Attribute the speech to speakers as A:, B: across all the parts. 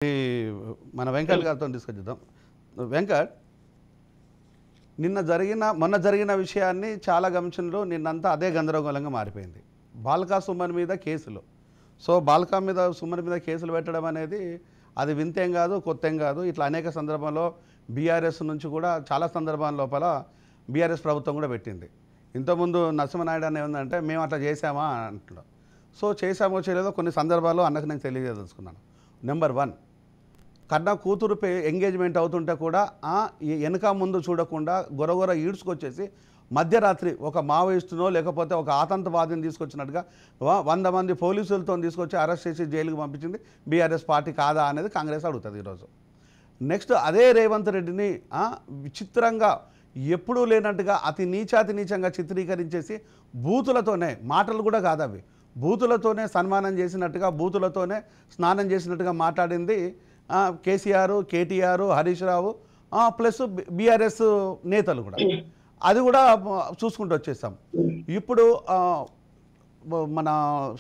A: ఈ మన వెంకట్ గారితో డిస్కస్ చేద్దాం. వెంకట్, మొన్న జరిగిన విషయాన్ని చాలా గమనించడంలో నిన్నంతా అదే గందరగోళంగా మారిపోయింది. బాల్కా సుమన్ మీద కేసులు. సో బాల్కా మీద సుమన్ మీద కేసులు పెట్టడం అనేది అది వింతేం కాదు, కొత్తేం కాదు. ఇట్లా అనేక సందర్భాల్లో బీఆర్ఎస్ నుంచి కూడా చాలా సందర్భాల లోపల బీఆర్ఎస్ ప్రభుత్వం కూడా పెట్టింది. ఇంతకుముందు నరసింహనాయుడు అని ఏమందంటే మేము అట్లా చేసామా అంటున్నాం. సో చేసామో చేయలేదో కొన్ని సందర్భాల్లో అన్నకు నేను తెలియజేదలుచుకున్నాను. నెంబర్ 1, కన్నా కూతురు ఎంగేజ్మెంట్ అవుతుంటే కూడా వెనక ముందు చూడకుండా గొరగొర ఈడ్చుకొచ్చేసి మధ్యరాత్రి ఒక మావోయిస్టునో లేకపోతే ఒక ఆతంకవాదిని తీసుకొచ్చినట్టుగా 100 మంది పోలీసులతో తీసుకొచ్చి అరెస్ట్ చేసి జైలుకి పంపించింది బీఆర్ఎస్ పార్టీ కాదా అనేది కాంగ్రెస్ అడుగుతుంది ఈరోజు. నెక్స్ట్ అదే రేవంత్ రెడ్డిని విచిత్రంగా ఎప్పుడూ లేనట్టుగా అతి నీచంగా చిత్రీకరించేసి బూతులతోనే, మాటలు కూడా కాదు అవి, బూతులతోనే సన్మానం చేసినట్టుగా, బూతులతోనే స్నానం చేసినట్టుగా మాట్లాడింది కేసీఆర్, కేటీఆర్, హరీష్ రావు ప్లస్ బీఆర్ఎస్ నేతలు కూడా. అది కూడా చూసుకుంటూ వచ్చేసాం. ఇప్పుడు మన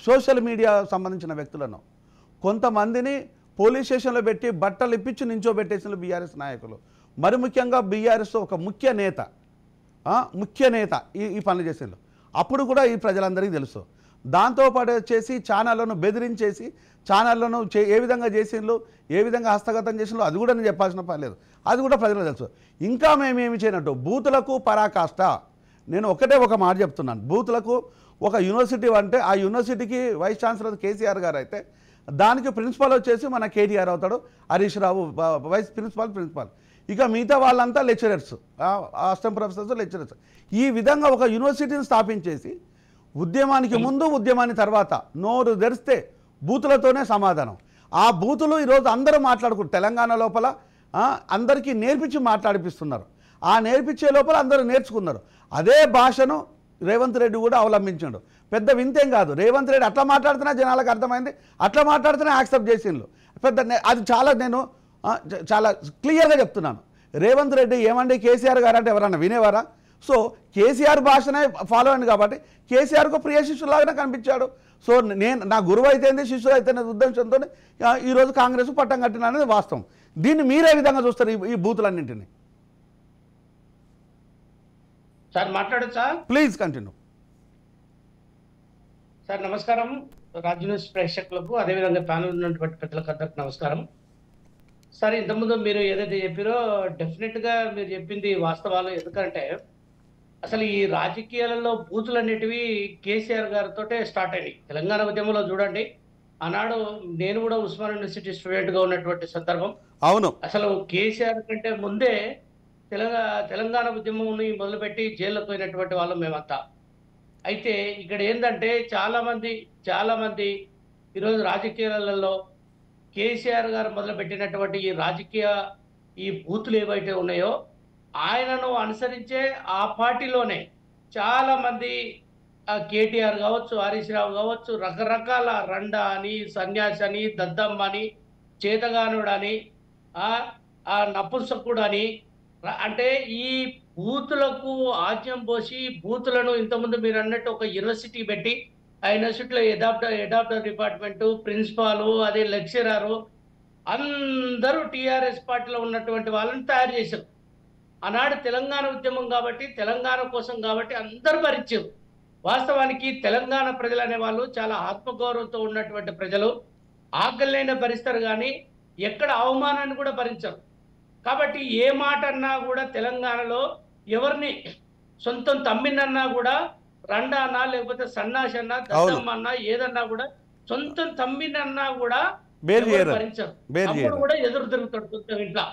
A: సోషల్ మీడియా సంబంధించిన వ్యక్తులను కొంతమందిని పోలీస్ స్టేషన్లో పెట్టి బట్టలు ఇప్పించి నించోబెట్టేసిన బీఆర్ఎస్ నాయకులు, మరి ముఖ్యంగా బీఆర్ఎస్ ఒక ముఖ్య నేత ఈ పనులు చేసేళ్ళు. అప్పుడు కూడా ఈ ప్రజలందరికీ తెలుసు. దాంతోపాటు వచ్చేసి ఛానళ్లను బెదిరించేసి ఛానళ్లను ఏ విధంగా చేసిండ్రు, ఏ విధంగా హస్తగతం చేసిండ్రు అది కూడా నేను చెప్పాల్సిన పని లేదు, అది కూడా ప్రజలకు తెలుసు. ఇంకా మేమేమి చేయనట్టు బూతులకు పరాకాష్ట. నేను ఒక మాట చెప్తున్నాను, బూతులకు ఒక యూనివర్సిటీ అంటే ఆ యూనివర్సిటీకి వైస్ ఛాన్సలర్ కేసీఆర్ గారు అయితే దానికి ప్రిన్సిపాల్ వచ్చేసి మన కేటీఆర్ అవుతాడు, హరీష్ రావు వైస్ ప్రిన్సిపాల్, ఇక మిగతా వాళ్ళంతా లెక్చరర్స్, అసిస్టెంట్ ప్రొఫెసర్స్, లెక్చరర్స్. ఈ విధంగా ఒక యూనివర్సిటీని స్థాపించేసి ఉద్యమానికి ముందు ఉద్యమానికి తర్వాత నోరు తెరిస్తే బూతులతోనే సమాధానం. ఆ బూతులు ఈరోజు అందరూ మాట్లాడుకుంటారు. తెలంగాణ లోపల అందరికీ నేర్పించి మాట్లాడిపిస్తున్నారు. ఆ నేర్పించే లోపల అందరూ నేర్చుకున్నారు. అదే భాషను రేవంత్ రెడ్డి కూడా అవలంబించాడు. పెద్ద వింతేం కాదు. రేవంత్ రెడ్డి అట్లా మాట్లాడుతున్నా జనాలకు అర్థమైంది, అట్లా మాట్లాడుతున్నా యాక్సెప్ట్ చేసిండ్రు. అది నేను చాలా క్లియర్గా చెప్తున్నాను. రేవంత్ రెడ్డి ఏమండి కేసీఆర్ గారు అంటే ఎవరన్నా వినేవారా? సో కేసీఆర్ భాషనే ఫాలో అయింది కాబట్టి కేసీఆర్కు ప్రియ శిష్యులాగానే కనిపించాడు. సో నా గురువు అయితేంది, శిష్యులు అయితేనే ఉద్దేశంతో ఈరోజు కాంగ్రెస్ పట్టం కట్టిన అనేది వాస్తవం. దీన్ని మీరే విధంగా చూస్తారు ఈ బూతులన్నింటినీ?
B: సార్ మాట్లాడొచ్చా?
A: Please continue.
B: సార్ నమస్కారం, రాజ్ న్యూస్ ప్రేక్షకులకు అదేవిధంగా ప్యానల్ ఉన్నటువంటి పెద్దలకు అందరికి నమస్కారం. సార్ ఇంతకుముందు మీరు ఏదైతే చెప్పారో డెఫినెట్గా మీరు చెప్పింది వాస్తవాలు. ఎందుకంటే అసలు ఈ రాజకీయాలలో బూతులు అనేటివి కేసీఆర్ గారితో స్టార్ట్ అయినాయి. తెలంగాణ ఉద్యమంలో చూడండి, ఆనాడు నేను కూడా ఉస్మాన్ యూనివర్సిటీ స్టూడెంట్గా ఉన్నటువంటి సందర్భం.
A: అవును,
B: అసలు కేసీఆర్ కంటే ముందే తెలంగాణ ఉద్యమంని మొదలుపెట్టి జైల్లో పోయినటువంటి వాళ్ళం మేమంతా. అయితే ఇక్కడ ఏంటంటే చాలా మంది ఈరోజు రాజకీయాలలో కేసీఆర్ గారు మొదలుపెట్టినటువంటి ఈ బూతులు ఏవైతే ఉన్నాయో ఆయనను అనుసరించే ఆ పార్టీలోనే చాలా మంది కేటీఆర్ కావచ్చు, హరీష్ రావు కావచ్చు, రకరకాల రండా అని, సన్యాసి అని, దద్దమ్మ అని, చేతగానుడు అని, నపుంసకుడు అని, అంటే ఈ బూతులకు ఆజ్యం పోసి బూతులను ఇంతకుముందు మీరు అన్నట్టు ఒక యూనివర్సిటీ పెట్టి ఆ యూనివర్సిటీలో ఎడాప్టర్ డిపార్ట్మెంటు, ప్రిన్సిపాలు, అదే లెక్చరరు అందరూ టీఆర్ఎస్ పార్టీలో ఉన్నటువంటి వాళ్ళని తయారు చేశారు. ఆనాడు తెలంగాణ ఉద్యమం కాబట్టి, తెలంగాణ కోసం కాబట్టి అందరూ భరించారు. వాస్తవానికి తెలంగాణ ప్రజలు అనేవాళ్ళు చాలా ఆత్మగౌరవంతో ఉన్నటువంటి ప్రజలు. ఆకలినైనా భరిస్తారు కానీ ఎక్కడ అవమానాన్ని కూడా భరించరు. కాబట్టి ఏ మాట అన్నా కూడా తెలంగాణలో ఎవరిని సొంతం తమ్మినన్నా కూడా రండా అన్నా, లేకపోతే సన్నాసి అన్నా, దద్దమ్మ అన్నా, ఏదన్నా కూడా సొంతం తమ్మినన్నా కూడా భరించరు. అప్పుడు కూడా ఎదురు తిరుగుతాడు సొంతం ఇంట్లో.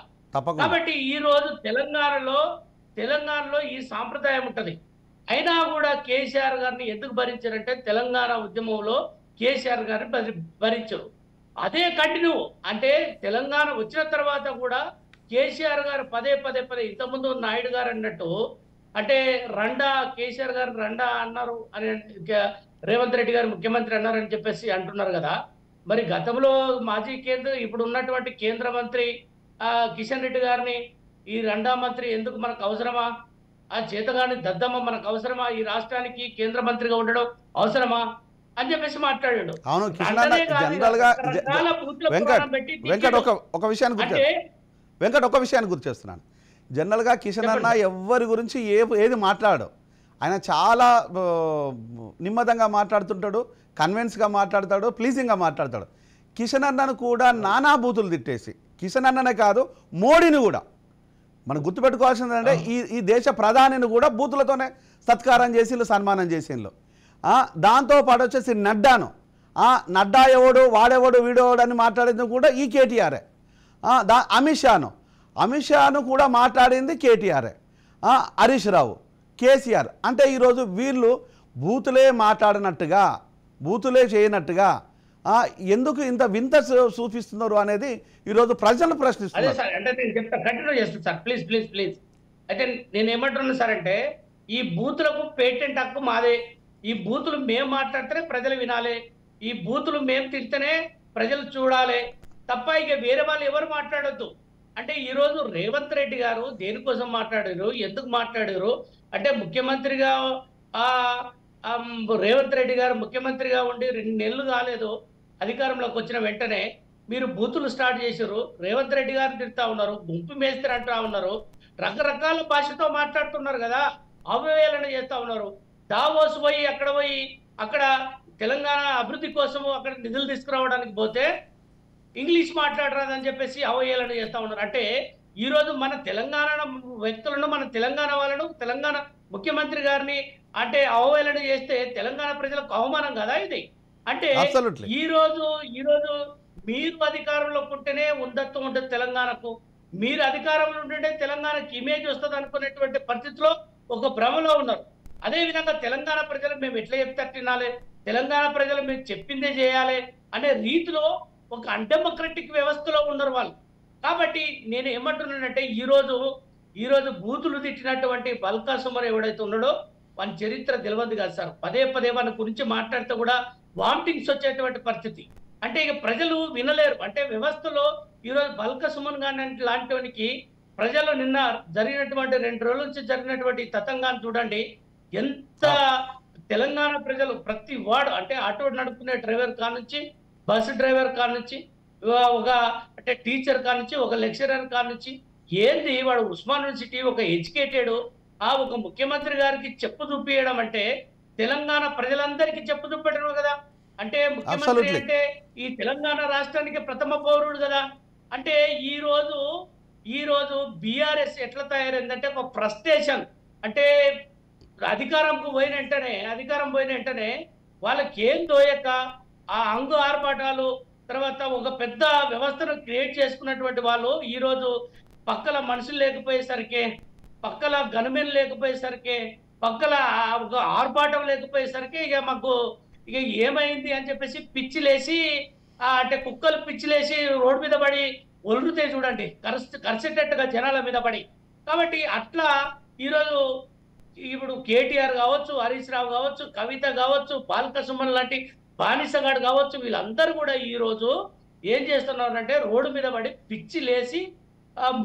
B: కాబట్టి ఈ రోజు తెలంగాణలో ఈ సాంప్రదాయం ఉంటది. అయినా కూడా కేసీఆర్ గారిని ఎందుకు భరించారంటే తెలంగాణ ఉద్యమంలో కేసీఆర్ గారిని భరించరు. అదే కంటిన్యూ అంటే తెలంగాణ వచ్చిన తర్వాత కూడా కేసీఆర్ గారు పదే ఇంతకుముందు నాయుడు గారు అన్నట్టు అంటే రండా, కేసీఆర్ గారు రండా అన్నారు అని, రేవంత్ రెడ్డి గారు ముఖ్యమంత్రి అన్నారని చెప్పేసి అంటున్నారు కదా. మరి గతంలో మాజీ ఇప్పుడు ఉన్నటువంటి కేంద్ర మంత్రి కిషన్ రెడ్డి గారిని ఈ రండా మంత్రి ఎందుకు మనకు అవసరమా? ఆ చేతగాని దద్దమ్మ మనకు అవసరమా? ఈ రాష్ట్రానికి కేంద్ర మంత్రిగా ఉండడం అవసరమా? అని చెప్పేసి మాట్లాడాడు.
A: అవును కిషన్ అన్న
B: అంటనే కాదు,
A: జనరల్ గా
B: రకరకాల బూత్ల
A: వెంకట్
B: పురాణం పెట్టి
A: వెంకట్
B: తిట్టాడు.
A: ఒక విషయాన్ని గుర్తు
B: అంటే
A: వెంకట్ ఒక విషయాన్ని గుర్తు చేస్తున్నాను. జనరల్గా కిషన్ అన్న ఎవ్వరి గురించి ఏది మాట్లాడు, ఆయన చాలా నిమ్మదంగా మాట్లాడుతుంటాడు, కన్విన్స్గా మాట్లాడతాడు, ప్లీజింగ్గా మాట్లాడతాడు. కిషన్ అన్నను కూడా నానా బూతులు తిట్టేసి, కిషన్ అన్ననే కాదు మోడీని కూడా మనం గుర్తుపెట్టుకోవాల్సింది అంటే ఈ దేశ ప్రధానిని కూడా బూతులతోనే సత్కారం చేసి సన్మానం చేసిండ్రు. దాంతోపాటు వచ్చేసి నడ్డాను, నడ్డా ఎవడు వాడెవడు వీడెవడు అని మాట్లాడింది కూడా ఈ కేటీఆరే. అమిత్ షాను కూడా మాట్లాడింది కేటీఆరే, హరీష్ రావు, కేసీఆర్. అంటే ఈరోజు వీళ్ళు బూతులే మాట్లాడినట్టుగా, బూతులే చేయనట్టుగా ఎందుకు ఇంత వింత చూపిస్తున్నారు అనేది ఈరోజు ప్రజలు
B: అదే
A: ప్రశ్నిస్తున్నారు.
B: సార్, అంటే నేను చెప్తా, కంటిన్యూ చేస్తాను సార్, ప్లీజ్ ప్లీజ్ ప్లీజ్. అయితే నేను ఏమంటున్నాను సార్ అంటే, ఈ బూతులకు పేటెంట్ హక్కు మాదే. ఈ బూతులు మేము మాట్లాడితేనే ప్రజలు వినాలి, ఈ బూతులు మేము తిడితేనే ప్రజలు చూడాలి తప్ప ఇక వేరే వాళ్ళు ఎవరు మాట్లాడొద్దు. అంటే ఈ రోజు రేవంత్ రెడ్డి గారు దేనికోసం మాట్లాడారు, ఎందుకు మాట్లాడారు అంటే, ముఖ్యమంత్రిగా రేవంత్ రెడ్డి గారు ముఖ్యమంత్రిగా ఉండి 2 నెలలు కాలేదు అధికారంలోకి వచ్చిన వెంటనే మీరు బూతులు స్టార్ట్ చేశారు, రేవంత్ రెడ్డి గారిని తిడతా ఉన్నారు, గుంపు మేస్త్రి అంటా ఉన్నారు, రకరకాల భాషతో మాట్లాడుతున్నారు కదా, అవహేళన చేస్తా ఉన్నారు. దావోస్ పోయి అక్కడ తెలంగాణ అభివృద్ధి కోసము అక్కడ నిధులు తీసుకురావడానికి పోతే ఇంగ్లీష్ మాట్లాడరాదని చెప్పేసి అవహేళన చేస్తా ఉన్నారు. అంటే ఈ రోజు మన తెలంగాణ వ్యక్తులను, మన తెలంగాణ వాళ్ళను, తెలంగాణ ముఖ్యమంత్రి గారిని అంటే అవహేళన చేస్తే తెలంగాణ ప్రజలకు అవమానం కదా ఇది. అంటే ఈ రోజు మీరు అధికారంలోకి ఉంటేనే ఉందత్వం ఉంటుంది తెలంగాణకు, మీరు అధికారంలో ఉంటే తెలంగాణకి ఇమేజ్ వస్తుంది అనుకునేటువంటి పరిస్థితిలో ఒక భ్రమలో ఉన్నారు. అదే విధంగా తెలంగాణ ప్రజలు మేము ఎట్లా చెప్తే తినాలి, తెలంగాణ ప్రజలు మేము చెప్పిందే చేయాలి అనే రీతిలో ఒక అన్డెమోక్రటిక్ వ్యవస్థలో ఉన్నారు వాళ్ళు. కాబట్టి నేను ఏమంటున్నానంటే, ఈ రోజు బూతులు తిట్టినటువంటి బల్కా సుమర్ ఎవడైతే ఉన్నాడో వాని చరిత్ర తెలియదు కాదు సార్. పదే వాని గురించి మాట్లాడితే కూడా వామిటింగ్స్ వచ్చేటువంటి పరిస్థితి. అంటే ఇక ప్రజలు వినలేరు. అంటే వ్యవస్థలో ఈరోజు బల్కా సుమన్ గాని లాంటివానికి ప్రజలు నిన్న జరిగినటువంటి 2 రోజుల నుంచి జరిగినటువంటి తతంగాన్ని చూడండి. ఎంత తెలంగాణ ప్రజలు ప్రతి వాడు, అంటే ఆటో నడుపుకునే డ్రైవర్ కానుంచి, బస్సు డ్రైవర్ కానుంచి, ఒక అంటే టీచర్ కానుంచి, ఒక లెక్చరర్ కానుంచి, ఏంది వాడు ఉస్మాన్ యూనివర్సిటీ ఒక ఎడ్యుకేటెడ్ ఒక ముఖ్యమంత్రి గారికి చెప్పు చూపించడం అంటే తెలంగాణ ప్రజలందరికీ చెప్పు చూపెట్టడం కదా. అంటే ముఖ్యమంత్రి అంటే ఈ తెలంగాణ రాష్ట్రానికి ప్రథమ పౌరుడు కదా. అంటే ఈ రోజు బీఆర్ఎస్ ఎట్లా తయారైందంటే ఒక ఫ్రస్ట్రేషన్. అంటే అధికారం పోయిన వెంటనే వాళ్ళకి ఏం తోయక ఆ అంగు ఆర్భాటాలు తర్వాత ఒక పెద్ద వ్యవస్థను క్రియేట్ చేసుకున్నటువంటి వాళ్ళు ఈ రోజు పక్కల మనుషులు లేకపోయేసరికి, పక్కల గన్మెన్ లేకపోయేసరికి, పక్కల ఒక ఆర్భాటం లేకపోయేసరికి ఇక మాకు ఇక ఏమైంది అని చెప్పేసి పిచ్చిలేసి అంటే కుక్కలు పిచ్చిలేసి రోడ్డు మీద పడి ఒలురుతాయి చూడండి, కరిసేటట్టుగా జనాల మీద పడి. కాబట్టి అట్లా ఈరోజు ఇప్పుడు కేటీఆర్ కావచ్చు, హరీష్ రావు కావచ్చు, కవిత కావచ్చు, బాల్క సుమన్ లాంటి బానిసగాడు కావచ్చు, వీళ్ళందరూ కూడా ఈ రోజు ఏం చేస్తున్నారంటే రోడ్డు మీద పడి పిచ్చి లేసి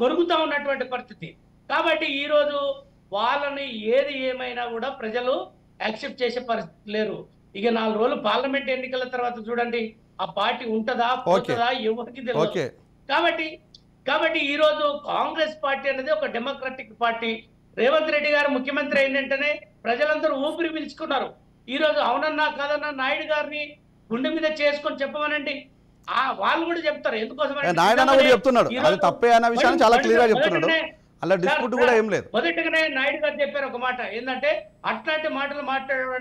B: మరుగుతా ఉన్నటువంటి పరిస్థితి. కాబట్టి ఈ రోజు వాళ్ళని ఏది ఏమైనా కూడా ప్రజలు యాక్సెప్ట్ చేసే పరిస్థితి లేరు. ఇక 4 రోజులు పార్లమెంట్ ఎన్నికల తర్వాత చూడండి ఆ పార్టీ ఉంటదా పోతుందా ఎవరికి తెలియదు. కాబట్టి ఈ రోజు కాంగ్రెస్ పార్టీ అనేది ఒక డెమోక్రటిక్ పార్టీ. రేవంత్ రెడ్డి గారు ముఖ్యమంత్రి అయిన వెంటనే ప్రజలందరూ ఊపిరి పీల్చుకున్నారు. ఈ రోజు అవునన్నా కాదన్నా నాయుడు గారిని గుండె మీద చేసుకొని చెప్పమనండి, వాళ్ళు కూడా చెప్తారు. ఎందుకోసం మొదటిగానే నాయుడు గారు చెప్పారు ఒక మాట, ఏంటంటే అట్లాంటి మాటలు మాట్లాడడం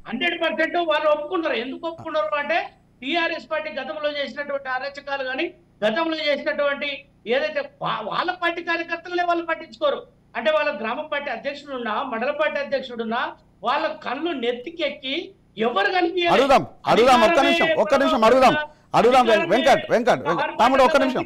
B: 100% వాళ్ళు ఒప్పుకున్నారు. ఎందుకు ఒప్పుకున్నారు అంటే టీఆర్ఎస్ పార్టీ గతంలో చేసినటువంటి అరాచకాలు కానీ, గతంలో చేసినటువంటి ఏదైతే వాళ్ళ పార్టీ కార్యకర్తలనే వాళ్ళు పట్టించుకోరు. అంటే వాళ్ళ గ్రామ పార్టీ అధ్యక్షుడున్నా, మండల పార్టీ అధ్యక్షుడున్నా వాళ్ళ కళ్ళు నెత్తికెక్కి ఎవరు
A: అడుగుదాం ఒక్క నిమిషం వెంకట్ తమ్ముడు ఒక్క నిమిషం